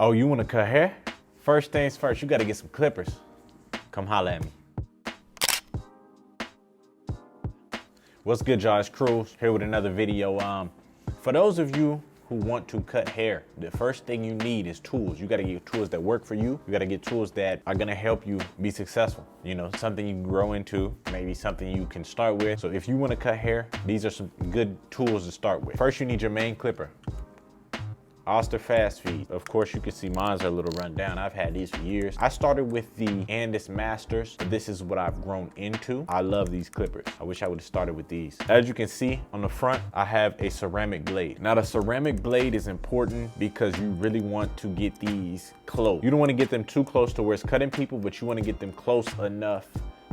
Oh, you wanna cut hair? First things first, you gotta get some clippers. Come holla at me. What's good, y'all? It's Cruze here with another video. For those of you who want to cut hair, the first thing you need is tools. You gotta get tools that work for you. You gotta get tools that are gonna help you be successful. You know, something you can grow into, maybe something you can start with. So if you wanna cut hair, these are some good tools to start with. First, you need your main clipper. Osteo fast feed. Of course, you can see mine's are a little run down. I've had these for years. I started with the Andis Masters, but this is what I've grown into. I love these clippers. I wish I would have started with these. As you can see on the front, I have a ceramic blade. Now the ceramic blade is important because you really want to get these close. You don't want to get them too close to where it's cutting people, but you want to get them close enough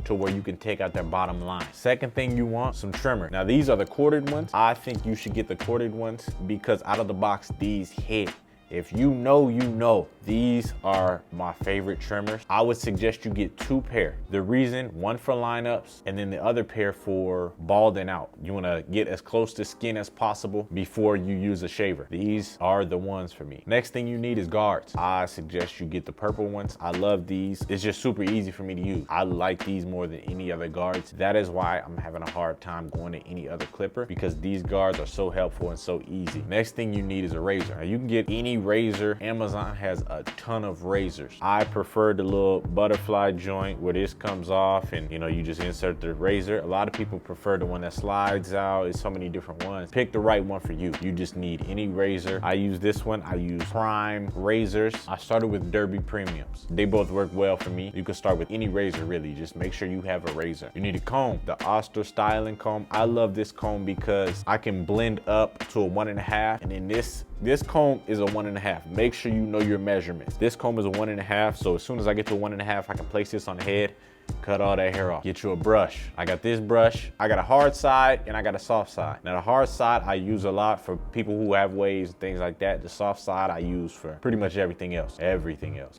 to where you can take out their bottom line. Second thing you want, some trimmer. Now these are the corded ones. I think you should get the corded ones because out of the box, these hit. If you know, you know. These are my favorite trimmers. I would suggest you get 2 pair. The reason, one for lineups and then the other pair for balding out. You wanna get as close to skin as possible before you use a shaver. These are the ones for me. Next thing you need is guards. I suggest you get the purple ones. I love these. It's just super easy for me to use. I like these more than any other guards. That is why I'm having a hard time going to any other clipper because these guards are so helpful and so easy. Next thing you need is a razor. Now you can get any razor. Amazon has a ton of razors. I prefer the little butterfly joint where this comes off and you just insert the razor. A lot of people prefer the one that slides out. There's so many different ones. Pick the right one for you. You just need any razor. I use this one. I use Prime razors. I started with Derby Premiums. They both work well for me. You can start with any razor really. Just make sure you have a razor. You need a comb, the Osteo styling comb. I love this comb because I can blend up to a 1.5 and then this comb is a 1.5. Make sure you know your measurements. This comb is a 1.5, so as soon as I get to 1.5, I can place this on the head, cut all that hair off. Get you a brush. I got this brush. I got a hard side and I got a soft side. Now the hard side I use a lot for people who have waves and things like that. The soft side I use for pretty much everything else.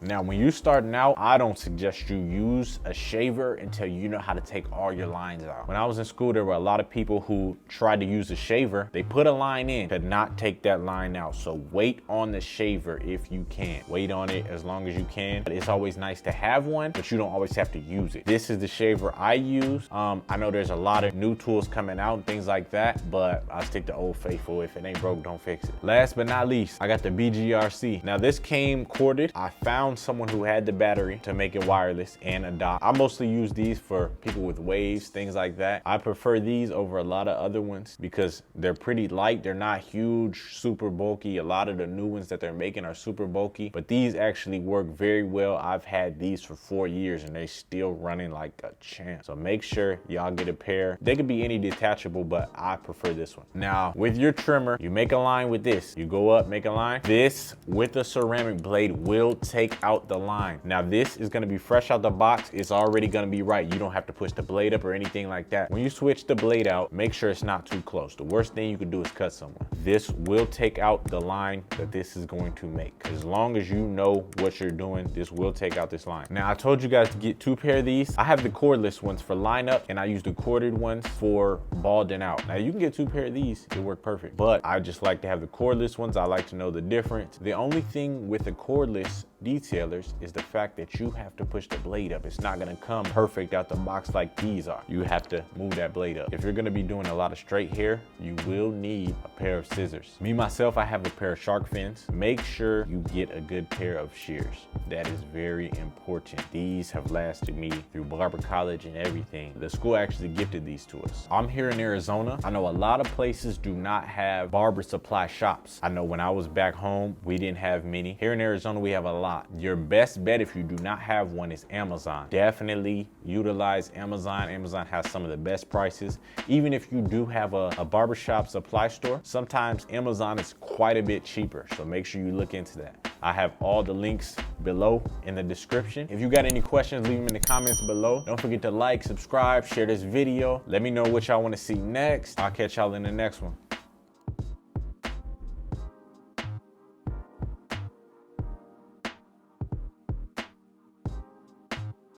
Now when you're starting out, I don't suggest you use a shaver until you know how to take all your lines out. When I was in school, there were a lot of people who tried to use a shaver. They put a line in, could not take that line out. So wait on the shaver if you can. Wait on it as long as you can. But it's always nice to have one, but you don't always have to use it. This is the shaver I use. I know there's a lot of new tools coming out and things like that, but I stick to Old Faithful. If it ain't broke, don't fix it. Last but not least, I got the BGRC. Now this came corded. I found someone who had the battery to make it wireless and a dock. I mostly use these for people with waves, things like that. I prefer these over a lot of other ones because they're pretty light. They're not huge, super bulky. A lot of the new ones that they're making are super bulky, but these actually work very well. I've had these for 4 years and they still running like a champ. So make sure y'all get a pair. They could be any detachable, but I prefer this one. Now with your trimmer, you make a line with this. You go up, make a line. This with the ceramic blade will take out the line. Now this is gonna be fresh out the box. It's already gonna be right. You don't have to push the blade up or anything like that. When you switch the blade out, make sure it's not too close. The worst thing you could do is cut someone. This will take out the line that this is going to make. As long as you know what you're doing, this will take out this line. Now I told you guys to get 2 pair of these. I have the cordless ones for lineup and I use the corded ones for balding out. Now you can get 2 pair of these, it work perfect, but I just like to have the cordless ones. I like to know the difference. The only thing with the cordless detailers is the fact that you have to push the blade up. It's not gonna come perfect out the box like these are. You have to move that blade up. If you're gonna be doing a lot of straight hair, you will need a pair of scissors. Me, myself, I have a pair of shark fins. Make sure you get a good pair of shears. That is very important. These have lasted me through barber college and everything. The school actually gifted these to us. I'm here in Arizona. I know a lot of places do not have barber supply shops. I know when I was back home, we didn't have many. Here in Arizona, we have a lot. Your best bet if you do not have one is Amazon. Definitely utilize Amazon. Amazon has some of the best prices. Even if you do have a barbershop supply store, sometimes Amazon is quite a bit cheaper. So make sure you look into that. I have all the links below in the description. If you got any questions, leave them in the comments below. Don't forget to like, subscribe, share this video. Let me know what y'all want to see next. I'll catch y'all in the next one.